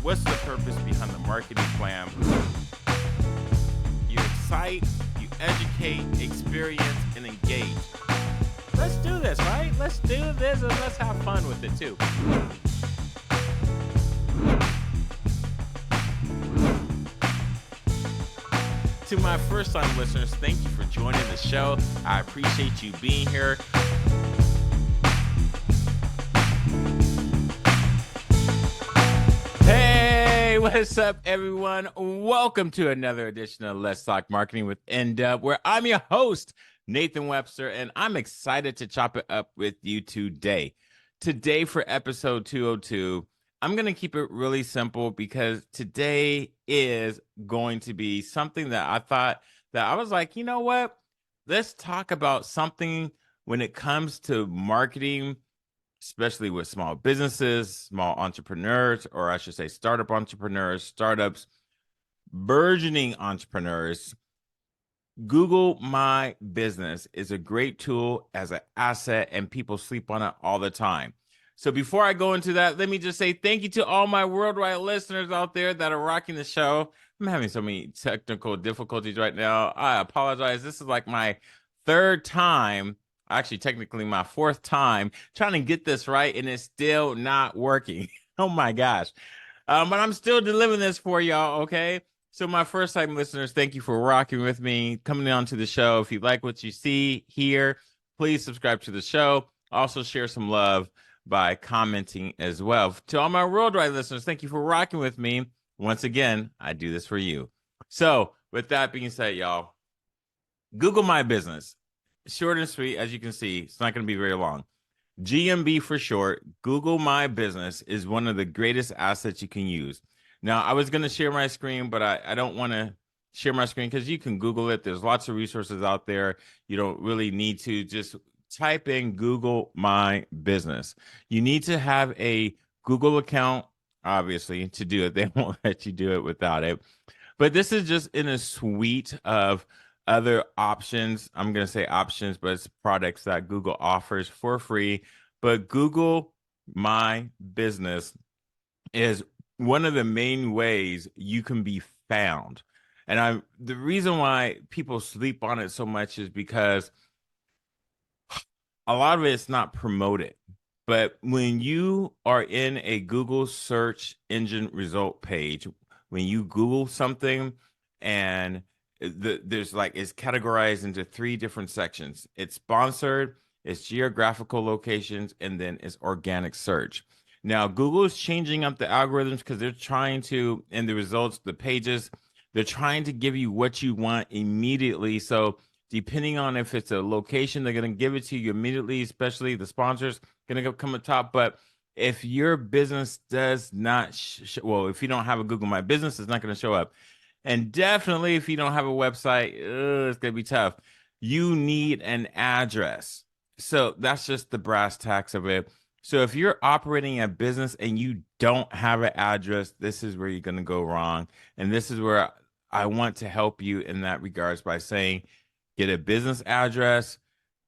What's the purpose behind the marketing plan? You excite, you educate, experience, and engage. Let's do this, right? Let's do this and let's have fun with it too. To my first time listeners, thank you for joining the show. I appreciate you being here. Hey, what's up, everyone? Welcome to another edition of Let's Talk Marketing with NDUB, where I'm your host, Nathan Webster, and I'm excited to chop it up with you today. Today, for episode 202, I'm going to keep it really simple because today is going to be something that I thought that I was like, you know what? Let's talk about something when it comes to marketing, especially with small businesses, small entrepreneurs, or I should say startup entrepreneurs, startups, burgeoning entrepreneurs. Google My Business is a great tool as an asset, and people sleep on it all the time. So before I go into that, let me just say thank you to all my worldwide listeners out there that are rocking the show. I'm having so many technical difficulties right now. I apologize. This is like my third time, actually technically my fourth time trying to get this right, and it's still not working. Oh my gosh. But I'm still delivering this for y'all, okay? So my first time listeners, thank you for rocking with me, coming on to the show. If you like what you see here, please subscribe to the show. Also share some love by commenting as well. To all my worldwide listeners, thank you for rocking with me. Once again, I do this for you. So with that being said, y'all, Google My Business. Short and sweet, as you can see, it's not going to be very long. GMB for short, Google My Business is one of the greatest assets you can use. Now, I was going to share my screen, but I don't want to share my screen because you can Google it. There's lots of resources out there. You don't really need to just type in Google My Business. You need to have a Google account, obviously, to do it. They won't let you do it without it. But this is just in a suite of other options. I'm going to say options, but it's products that Google offers for free. But Google My Business is one of the main ways you can be found. And the reason why people sleep on it so much is because a lot of it's not promoted. But when you are in a Google search engine result page, when you Google something and there's like it's categorized into three different sections. It's sponsored, it's geographical locations, and then it's organic search. Now, Google is changing up the algorithms because they're trying to, in the results, the pages, they're trying to give you what you want immediately. So depending on if it's a location, they're going to give it to you immediately, especially the sponsors going to come up top. But if your business does not, if you don't have a Google My Business, it's not going to show up. And definitely if you don't have a website, it's going to be tough. You need an address. So that's just the brass tacks of it. So if you're operating a business and you don't have an address, this is where you're going to go wrong. And this is where I want to help you in that regards by saying, get a business address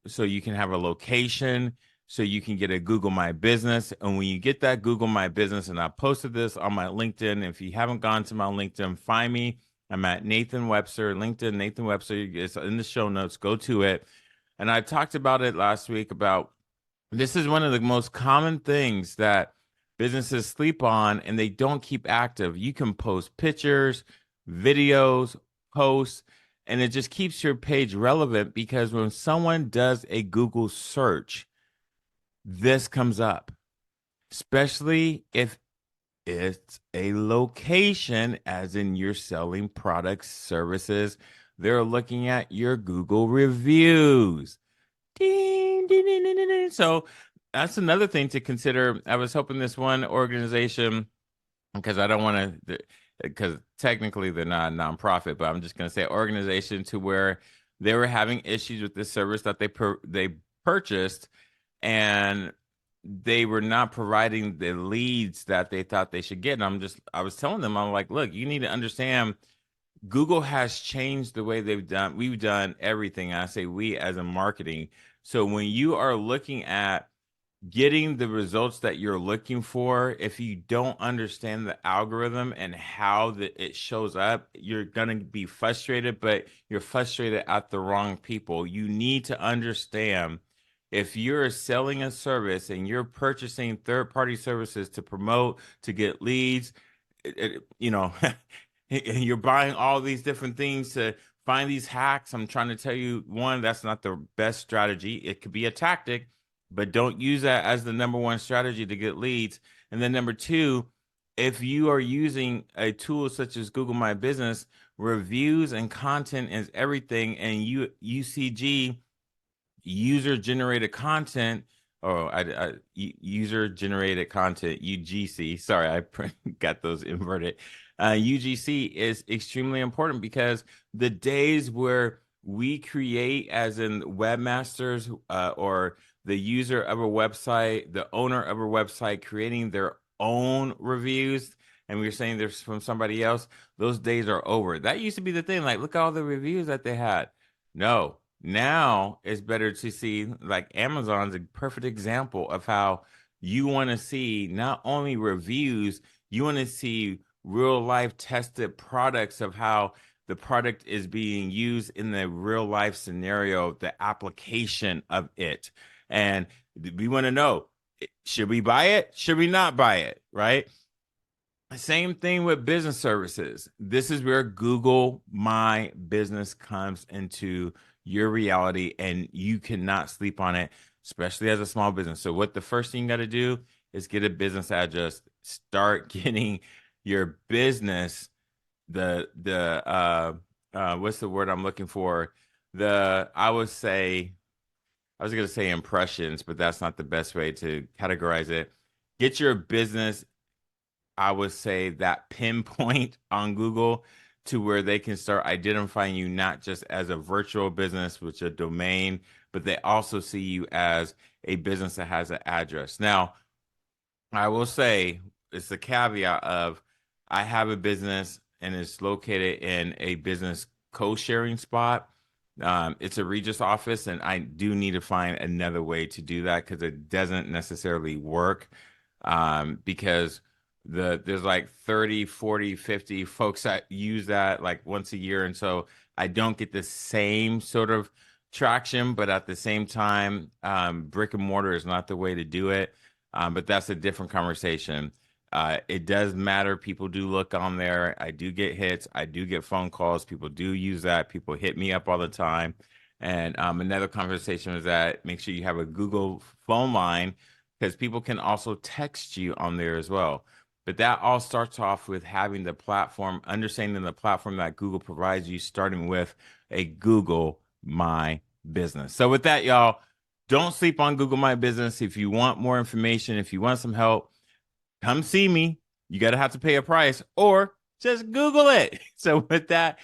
so you can have a location, so you can get a Google My Business. And when you get that Google My Business, and I posted this on my LinkedIn. If you haven't gone to my LinkedIn, find me. I'm at Nathan Webster, LinkedIn, Nathan Webster. It's in the show notes. Go to it. And I talked about it last week about this is one of the most common things that businesses sleep on and they don't keep active. You can post pictures, videos, posts, and it just keeps your page relevant because when someone does a Google search, this comes up, especially if it's a location, as in you're selling products, services. They're looking at your Google reviews. Ding, ding, ding, ding, ding. So that's another thing to consider. I was hoping this one organization, because I don't want to, because technically they're not a nonprofit, but I'm just going to say organization to where they were having issues with this service that they purchased, and they were not providing the leads that they thought they should get. And I was telling them, I'm like, look, you need to understand Google has changed the way we've done everything. I say we as in marketing. So when you are looking at getting the results that you're looking for, if you don't understand the algorithm and how it shows up, you're going to be frustrated, but you're frustrated at the wrong people. You need to understand, if you're selling a service and you're purchasing third-party services to promote, to get leads, you know, and you're buying all these different things to find these hacks. I'm trying to tell you, one, that's not the best strategy. It could be a tactic, but don't use that as the number one strategy to get leads. And then number two, if you are using a tool such as Google My Business, reviews and content is everything, and UCG, user generated content, user generated content, UGC, sorry, I got those inverted. UGC is extremely important, because the days where we create, as in webmasters, or the user of a website, the owner of a website, creating their own reviews, and we're saying they're from somebody else, those days are over. That used to be the thing. Like, look at all the reviews that they had. No, now it's better to see, like, Amazon's a perfect example of how you want to see not only reviews, you want to see real life tested products of how the product is being used in the real life scenario, the application of it. And we want to know, should we buy it? Should we not buy it? Right? Same thing with business services. This is where Google My Business comes into your reality, and you cannot sleep on it, especially as a small business. So what the first thing you got to do is get a business address. Start getting your business, what's the word I'm looking for? I was going to say impressions, but that's not the best way to categorize it. Get your business, I would say, that pinpoint on Google, to where they can start identifying you not just as a virtual business, which is a domain, but they also see you as a business that has an address. Now, I will say, it's a caveat of, I have a business and it's located in a business co-sharing spot. It's a Regis office, and I do need to find another way to do that, because it doesn't necessarily work, because there's like 30, 40, 50 folks that use that like once a year. And so I don't get the same sort of traction, but at the same time, brick and mortar is not the way to do it. But that's a different conversation. It does matter. People do look on there. I do get hits. I do get phone calls. People do use that. People hit me up all the time. And another conversation is that make sure you have a Google phone line, because people can also text you on there as well. But that all starts off with having the platform, understanding the platform that Google provides you, starting with a Google My Business. So with that, y'all, don't sleep on Google My Business. If you want more information, if you want some help, come see me. You got to have to pay a price, or just Google it. So with that,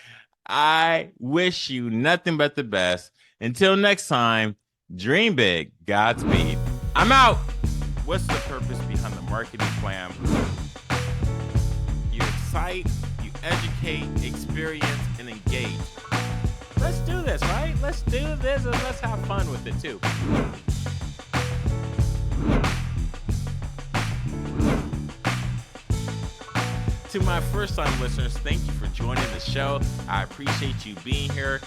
I wish you nothing but the best. Until next time, dream big. Godspeed. I'm out. What's the purpose behind the marketing plan? You excite, you educate, experience, and engage. Let's do this, right? Let's do this, and let's have fun with it too. To my first-time listeners, thank you for joining the show. I appreciate you being here.